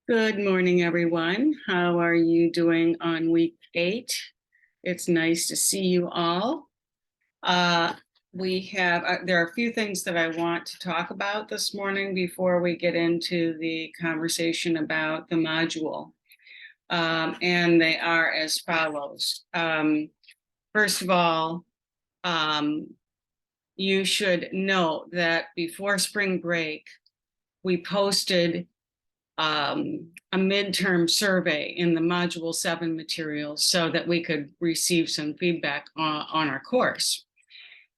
Good morning, everyone. How are you doing on week 8? It's nice to see you all. There are a few things that I want to talk about this morning before we get into the conversation about the module. And they are as follows. First of all, you should note that before spring break, we posted a midterm survey in the Module 7 materials so that we could receive some feedback on our course.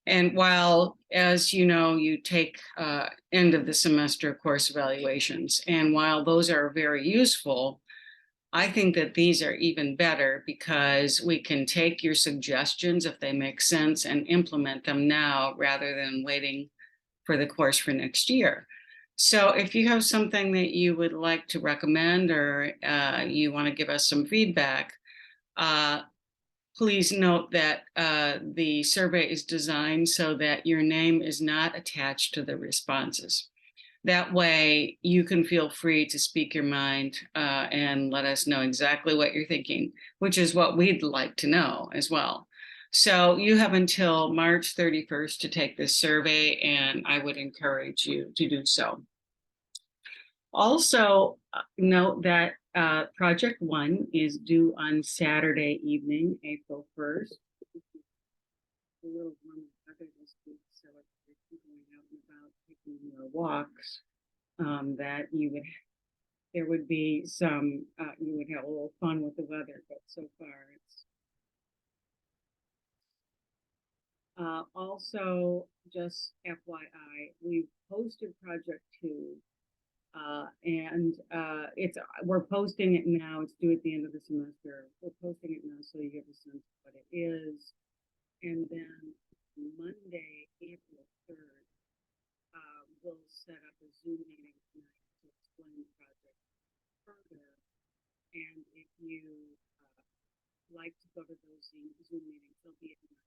And while, as you know, you take end of the semester course evaluations, and while those are very useful, I think that these are even better because we can take your suggestions if they make sense and implement them now rather than waiting for the course for next year. So if you have something that you would like to recommend or you want to give us some feedback, please note that the survey is designed so that your name is not attached to the responses. That way you can feel free to speak your mind and let us know exactly what you're thinking, which is what we'd like to know as well. So you have until March 31st to take this survey, and I would encourage you to do so. Also, note that Project 1 is due on Saturday evening, April 1st. A little warm weather this week, so if you're going out and about taking your walks, there would be some, you would have a little fun with the weather, but so far it's also, just FYI, we've posted Project 2, and we're posting it now. It's due at the end of the semester. We're posting it now so you get a sense of what it is. And then Monday, April 3rd, we'll set up a Zoom meeting tonight to explain the project further. And if you like to go to those Zoom meetings, they'll be at night.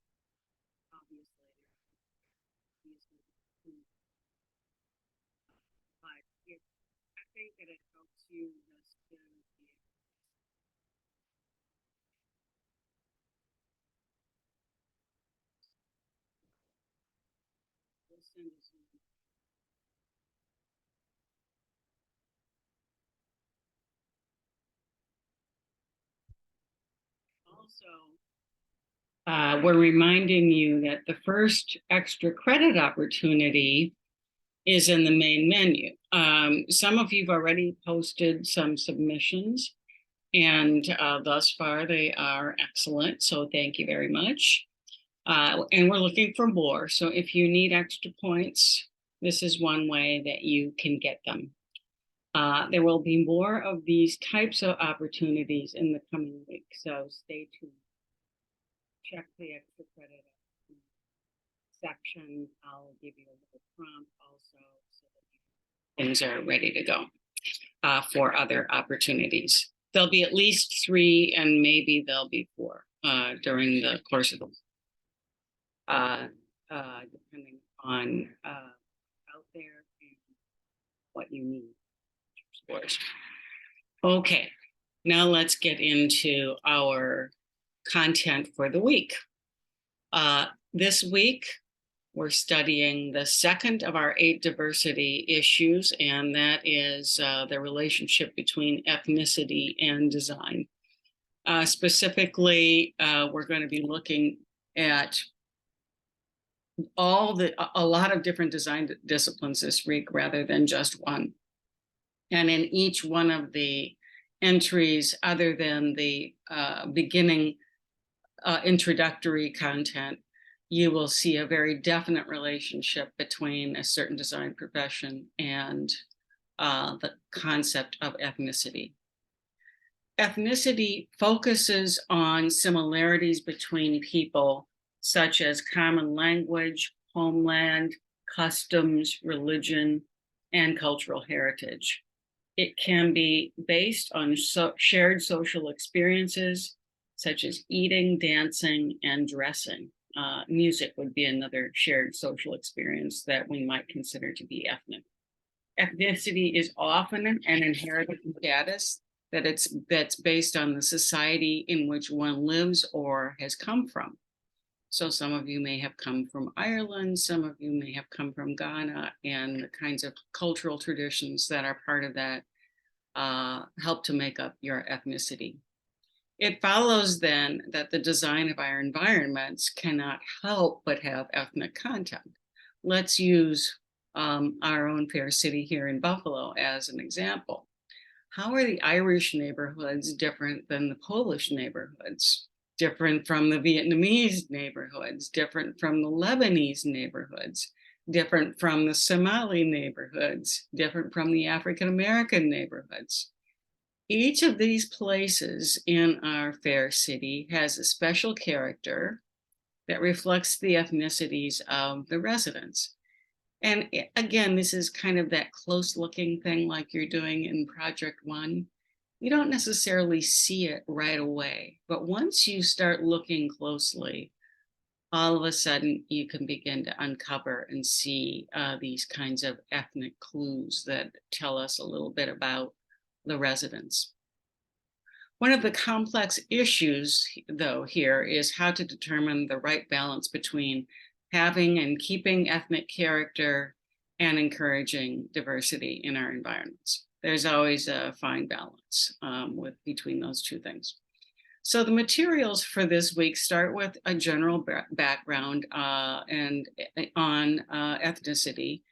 Obviously, but I think that it helps you just to be. We'll send a Zoom. Also, we're reminding you that the first extra credit opportunity is in the main menu. Some of you've already posted some submissions, and thus far they are excellent, so thank you very much. And we're looking for more, so if you need extra points, this is one way that you can get them. There will be more of these types of opportunities in the coming week, so stay tuned. Check the extra credit section. I'll give you a little prompt also so that things are ready to go for other opportunities. There'll be at least 3 and maybe there'll be 4 during the course of the depending on out there and what you need. Okay, now let's get into our content for the week. This week, we're studying the second of our 8 diversity issues, and that is the relationship between ethnicity and design. Specifically, we're going to be looking at a lot of different design disciplines this week rather than just one. And in each one of the entries, other than the beginning introductory content, you will see a very definite relationship between a certain design profession and the concept of ethnicity. Ethnicity focuses on similarities between people, such as common language, homeland, customs, religion, and cultural heritage. It can be based on shared social experiences, such as eating, dancing, and dressing. Music would be another shared social experience that we might consider to be ethnic. ethnicity is often an inherited status that's based on the society in which one lives or has come from. So some of you may have come from Ireland, some of you may have come from Ghana, and the kinds of cultural traditions that are part of that help to make up your ethnicity. It follows then that the design of our environments cannot help but have ethnic content. Let's use our own fair city here in Buffalo as an example. How are the Irish neighborhoods different than the Polish neighborhoods? Different from the Vietnamese neighborhoods, different from the Lebanese neighborhoods, different from the Somali neighborhoods, different from the African-American neighborhoods. Each of these places in our fair city has a special character that reflects the ethnicities of the residents. And again, this is kind of that close looking thing like you're doing in Project One. You don't necessarily see it right away, but once you start looking closely, all of a sudden you can begin to uncover and see these kinds of ethnic clues that tell us a little bit about the residents. One of the complex issues, though, here is how to determine the right balance between having and keeping ethnic character and encouraging diversity in our environments. There's always a fine balance between those two things. So the materials for this week start with a general background on ethnicity,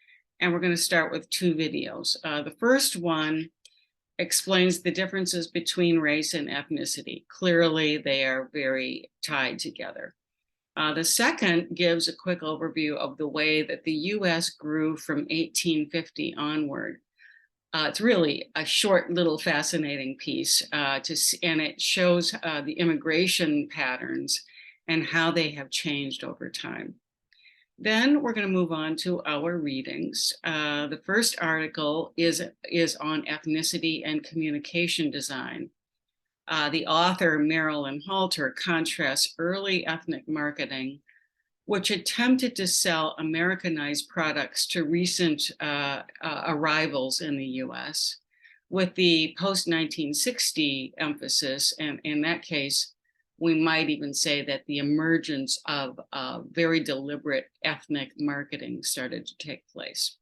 and we're going to start with two videos. The first one explains the differences between race and ethnicity. Clearly, they are very tied together. The second gives a quick overview of the way that the US grew from 1850 onward. It's really a short little fascinating piece and it shows the immigration patterns and how they have changed over time. Then we're going to move on to our readings. The first article is on ethnicity and communication design. The author, Marilyn Halter, contrasts early ethnic marketing, which attempted to sell Americanized products to recent arrivals in the US, with the post-1960 emphasis, and in that case, we might even say that the emergence of very deliberate ethnic marketing started to take place.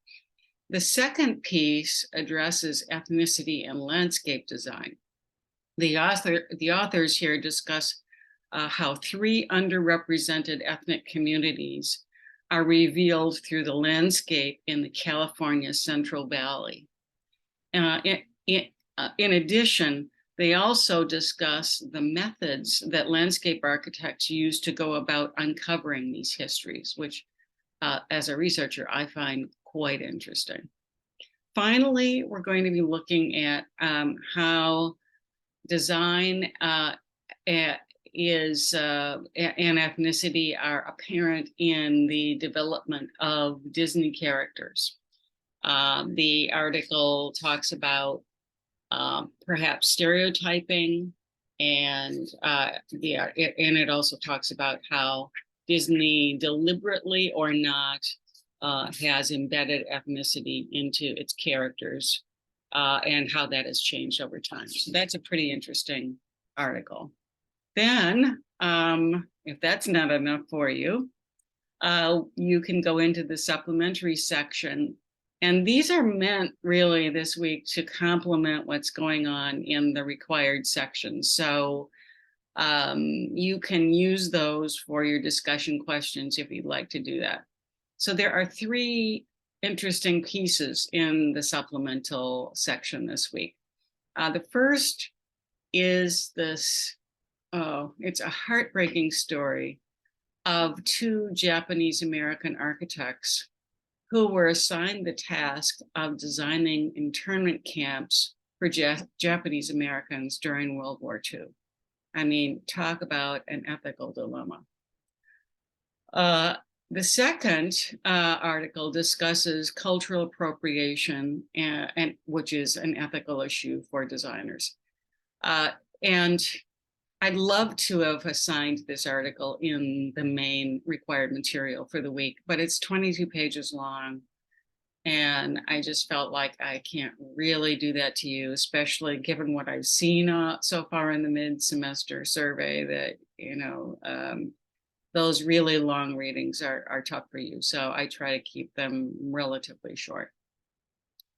The second piece addresses ethnicity and landscape design. The authors here discuss how three underrepresented ethnic communities are revealed through the landscape in the California Central Valley. In addition, they also discuss the methods that landscape architects use to go about uncovering these histories, which as a researcher, I find quite interesting. Finally, we're going to be looking at how design and ethnicity are apparent in the development of Disney characters. The article talks about perhaps stereotyping, and it also talks about how Disney, deliberately or not, has embedded ethnicity into its characters and how that has changed over time. So that's a pretty interesting article. Then, if that's not enough for you, you can go into the supplementary section. And these are meant really this week to complement what's going on in the required sections. So you can use those for your discussion questions if you'd like to do that. So there are three interesting pieces in the supplemental section this week. The first is this, it's a heartbreaking story of two Japanese American architects who were assigned the task of designing internment camps for Japanese Americans during World War II. I mean, talk about an ethical dilemma. The second article discusses cultural appropriation, and which is an ethical issue for designers. And I'd love to have assigned this article in the main required material for the week, but it's 22 pages long. And I just felt like I can't really do that to you, especially given what I've seen so far in the mid-semester survey, that, those really long readings are tough for you. So I try to keep them relatively short.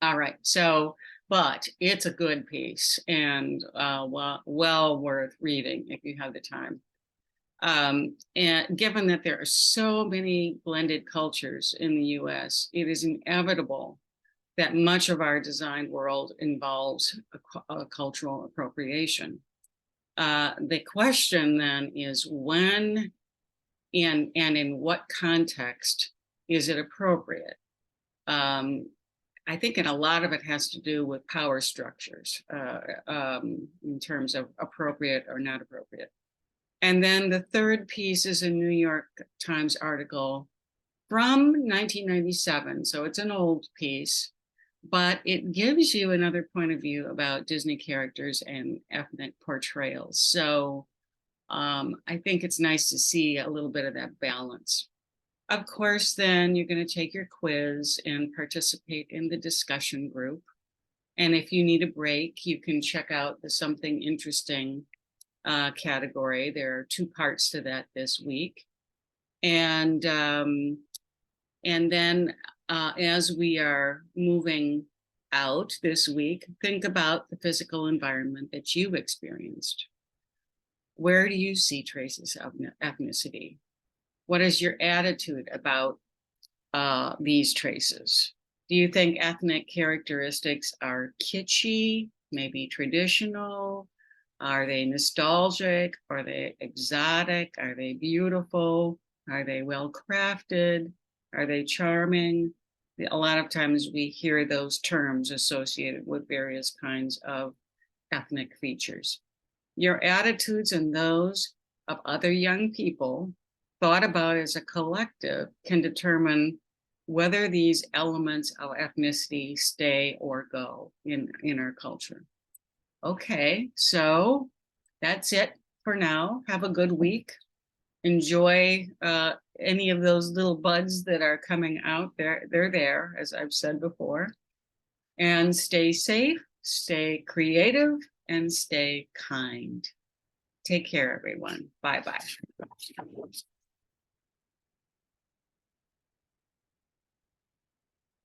All right. So, but it's a good piece and well worth reading if you have the time. And given that there are so many blended cultures in the US, it is inevitable that much of our design world involves a cultural appropriation. The question then is when and in what context is it appropriate? I think a lot of it has to do with power structures in terms of appropriate or not appropriate. And then the third piece is a New York Times article from 1997. So it's an old piece, but it gives you another point of view about Disney characters and ethnic portrayals. So I think it's nice to see a little bit of that balance. Of course, then you're going to take your quiz and participate in the discussion group. And if you need a break, you can check out the Something Interesting category. There are 2 parts to that this week. And then as we are moving out this week, think about the physical environment that you've experienced. Where do you see traces of ethnicity? What is your attitude about these traces? Do you think ethnic characteristics are kitschy, maybe traditional? Are they nostalgic? Are they exotic? Are they beautiful? Are they well crafted? Are they charming? A lot of times we hear those terms associated with various kinds of ethnic features. Your attitudes and those of other young people thought about as a collective can determine whether these elements of ethnicity stay or go in our culture. Okay, so that's it for now. Have a good week. Enjoy any of those little buds that are coming out. They're there, as I've said before. And stay safe, stay creative, and stay kind. Take care, everyone. Bye-bye.